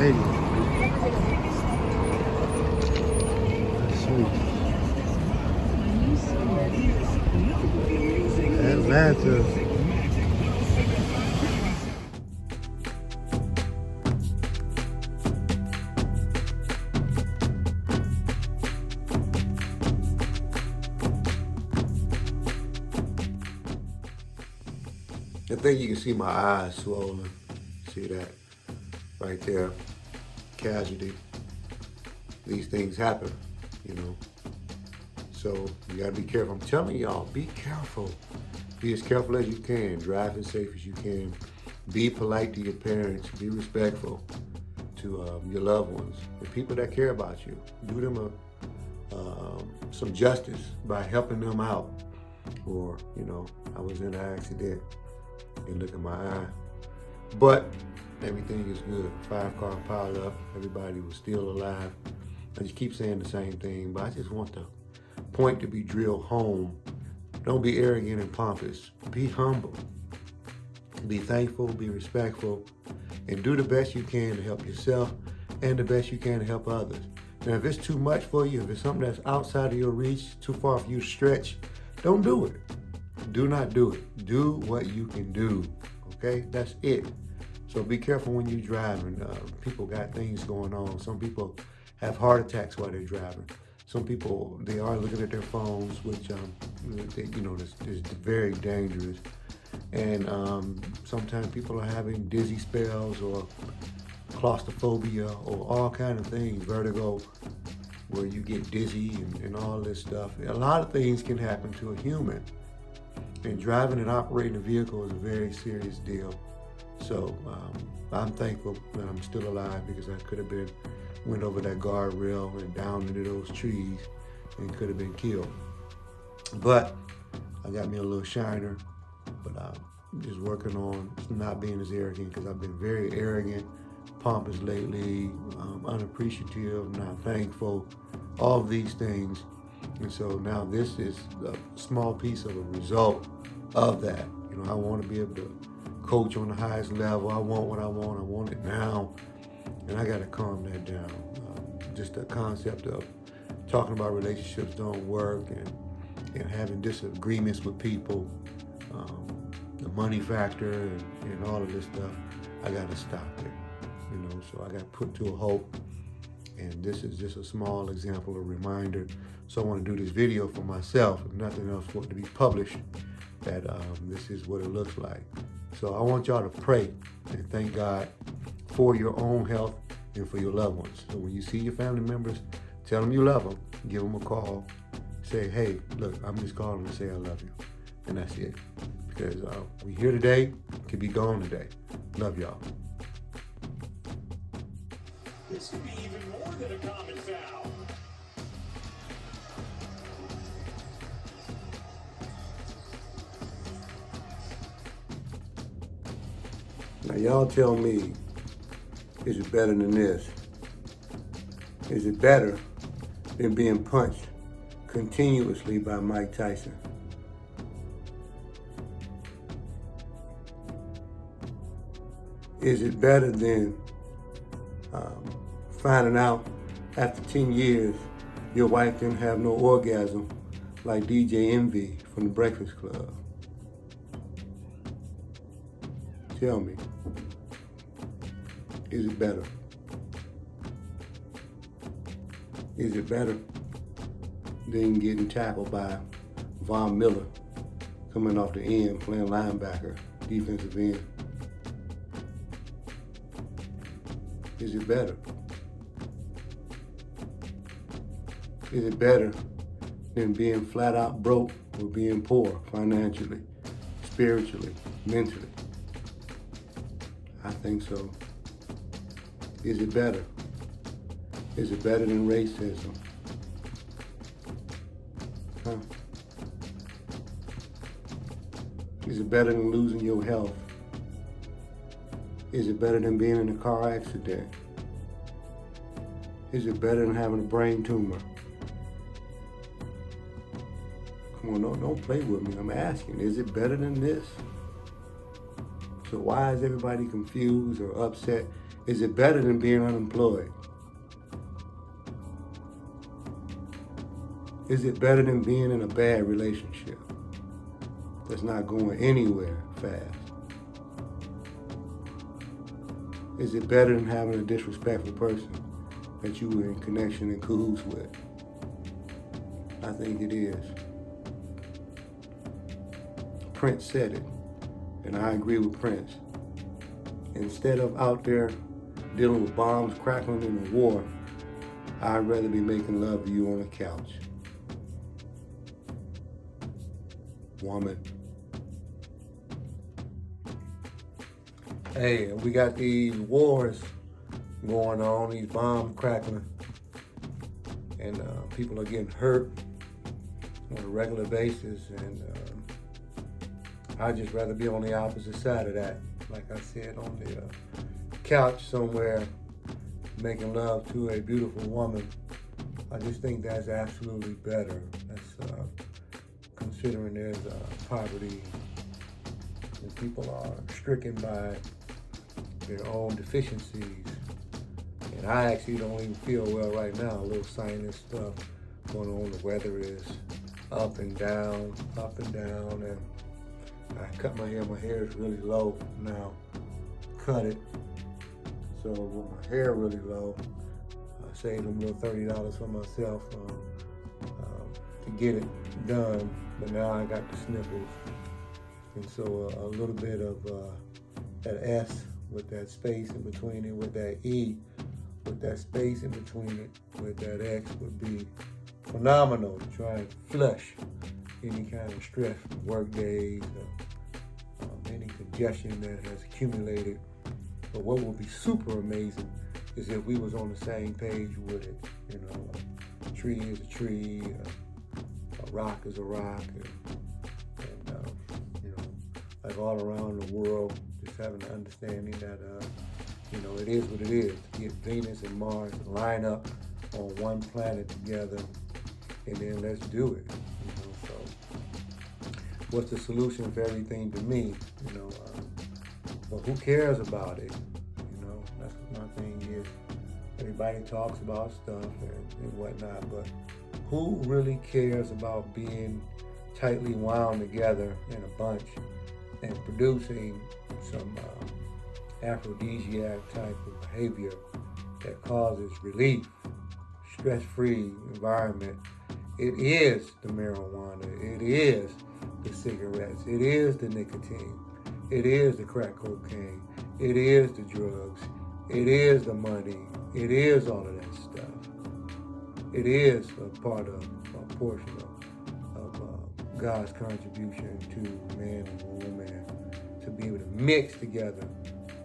stadium. That's sweet. Atlanta. I think you can see my eyes swollen. See that right there? Casualty. These things happen, you know. So you gotta be careful. I'm telling y'all, be careful. Be as careful as you can. Drive as safe as you can. Be polite to your parents. Be respectful to your loved ones, the people that care about you. Do them some justice by helping them out. Or, you know, I was in an accident and look at my eye. But everything is good. 5-car pile up. Everybody was still alive. I just keep saying the same thing, but I just want the point to be drilled home. Don't be arrogant and pompous. Be humble. Be thankful, be respectful, and do the best you can to help yourself and the best you can to help others. Now, if it's too much for you, if it's something that's outside of your reach, too far for you to stretch, don't do it. Do not do it. Do what you can do, okay? That's it. So be careful when you're driving. People got things going on. Some people have heart attacks while they're driving. Some people, they are looking at their phones, which, is very dangerous. And sometimes people are having dizzy spells or claustrophobia or all kind of things, vertigo, where you get dizzy and all this stuff. A lot of things can happen to a human. And driving and operating a vehicle is a very serious deal. So I'm thankful that I'm still alive, because I could have went over that guardrail and down into those trees and could have been killed. But I got me a little shiner, but I'm just working on not being as arrogant, because I've been very arrogant, pompous lately, unappreciative, not thankful, all of these things. And so now this is a small piece of a result of that. You know, I want to be able to coach on the highest level. I want what I want it now. And I got to calm that down. Just the concept of talking about relationships don't work, and having disagreements with people, the money factor and all of this stuff, I got to stop it. You know, so I got to put to a halt. And this is just a small example, a reminder. So I want to do this video for myself, if nothing else, for it to be published, that this is what it looks like. So I want y'all to pray and thank God for your own health and for your loved ones. So when you see your family members, tell them you love them, give them a call, say, hey, look, I'm just calling to say I love you. And that's it. Because we here today, could be gone today. Love y'all. This could be even more than a common foul. Now y'all tell me, is it better than this? Is it better than being punched continuously by Mike Tyson? Is it better than finding out after 10 years your wife didn't have no orgasm like DJ Envy from the Breakfast Club? Tell me, is it better? Is it better than getting tackled by Von Miller coming off the end, playing linebacker, defensive end? Is it better? Is it better than being flat out broke or being poor financially, spiritually, mentally? I think so. Is it better? Is it better than racism? Huh? Is it better than losing your health? Is it better than being in a car accident? Is it better than having a brain tumor? Come on, don't play with me. I'm asking, is it better than this? So why is everybody confused or upset Is it better than being unemployed? Is it better than being in a bad relationship that's not going anywhere fast? Is it better than having a disrespectful person that you were in connection and cahoots with? I think it is. Prince said it, and I agree with Prince. Instead of out there dealing with bombs crackling in a war, I'd rather be making love to you on the couch. Woman. Hey, we got these wars going on, these bombs crackling, and people are getting hurt on a regular basis, and I'd just rather be on the opposite side of that. Like I said, on the couch somewhere, making love to a beautiful woman. I just think that's absolutely better. That's considering there's poverty and people are stricken by their own deficiencies. And I actually don't even feel well right now. A little sinus stuff going on. The weather is up and down, and I cut my hair. My hair is really low now. Cut it. So with my hair really low, I saved them a little $30 for myself to get it done. But now I got the sniffles. And so a little bit of that S with that space in between it, with that E, with that space in between it, with that X would be phenomenal to try and flush any kind of stress from work days or any congestion that has accumulated. But what would be super amazing is if we was on the same page with it. You know, a tree is a tree, a rock is a rock, and you know, like all around the world, just having an understanding that you know, it is what it is. To get Venus and Mars to line up on one planet together, and then let's do it. You know, so what's the solution for everything to me? You know, but who cares about it? You know, that's what my thing is. Everybody talks about stuff and whatnot, but who really cares about being tightly wound together in a bunch and producing some aphrodisiac type of behavior that causes relief, stress-free environment? It is the marijuana, it is the cigarettes, it is the nicotine, it is the crack cocaine, it is the drugs, it is the money, it is all of that stuff. It is a part of, a portion of God's contribution to man and woman to be able to mix together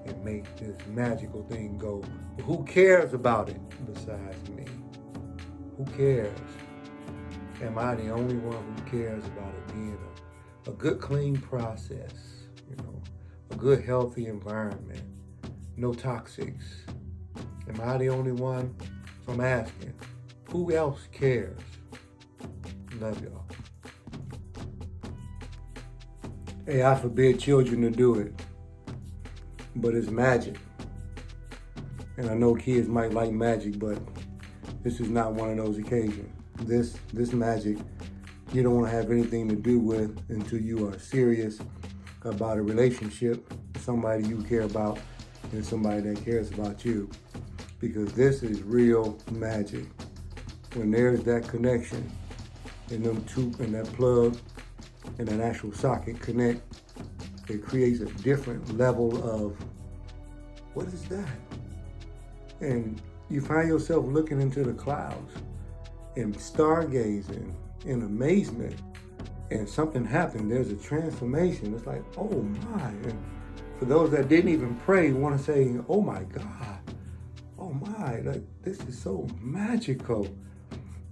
and make this magical thing go. But who cares about it besides me? Who cares? Am I the only one who cares about it being a good, clean process? You know, a good, healthy environment, no toxics. Am I the only one? So I'm asking, who else cares? Love y'all. Hey, I forbid children to do it, but it's magic. And I know kids might like magic, but this is not one of those occasions. This magic, you don't want to have anything to do with until you are serious about a relationship, somebody you care about, and somebody that cares about you. Because this is real magic. When there's that connection, and them two, and that plug, and that actual socket connect, it creates a different level of, what is that? And you find yourself looking into the clouds and stargazing in amazement, and something happened. There's a transformation. It's like, oh my. And for those that didn't even pray, want to say, oh my God, oh my, like this is so magical.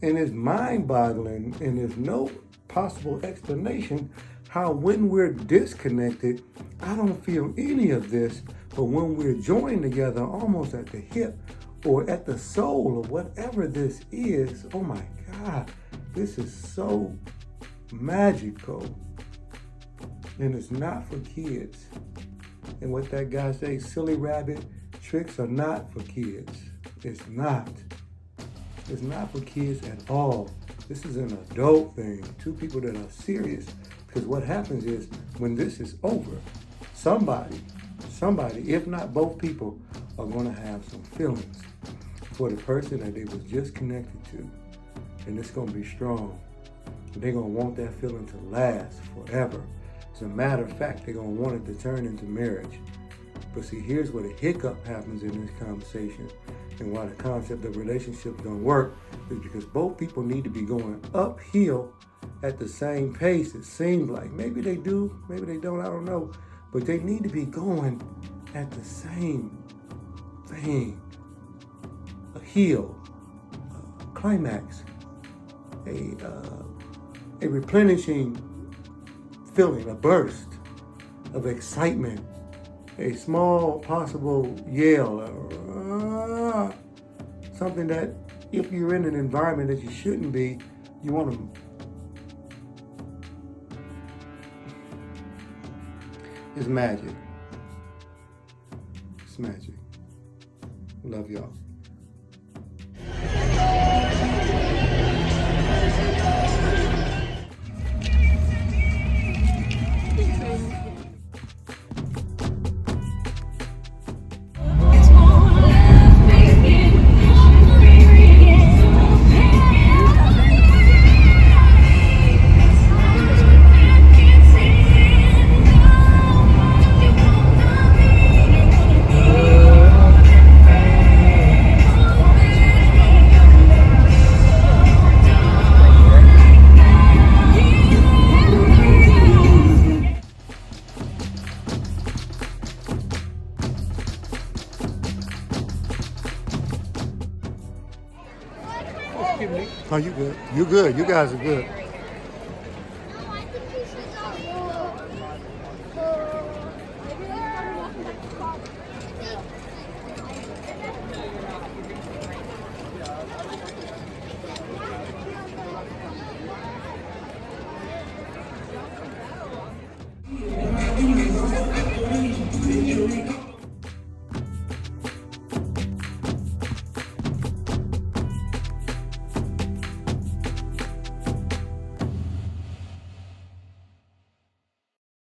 And it's mind-boggling, and there's no possible explanation how when we're disconnected, I don't feel any of this, but when we're joined together almost at the hip or at the soul of whatever this is, oh my God, this is so magical. And it's not for kids. And what that guy says, silly rabbit, tricks are not for kids. It's not. It's not for kids at all. This is an adult thing. Two people that are serious. Because what happens is when this is over, somebody, if not both people, are going to have some feelings for the person that they was just connected to. And it's going to be strong. They're going to want that feeling to last forever. As a matter of fact, they're going to want it to turn into marriage. But see, here's where the hiccup happens in this conversation and why the concept of relationships don't work is because both people need to be going uphill at the same pace, it seems like. Maybe they do, maybe they don't, I don't know. But they need to be going at the same thing. A hill, a climax, a replenishing feeling, a burst of excitement, a small possible yell, something that if you're in an environment that you shouldn't be, you want to. It's magic. It's magic. Love y'all. Oh, you good. You good. You guys are good.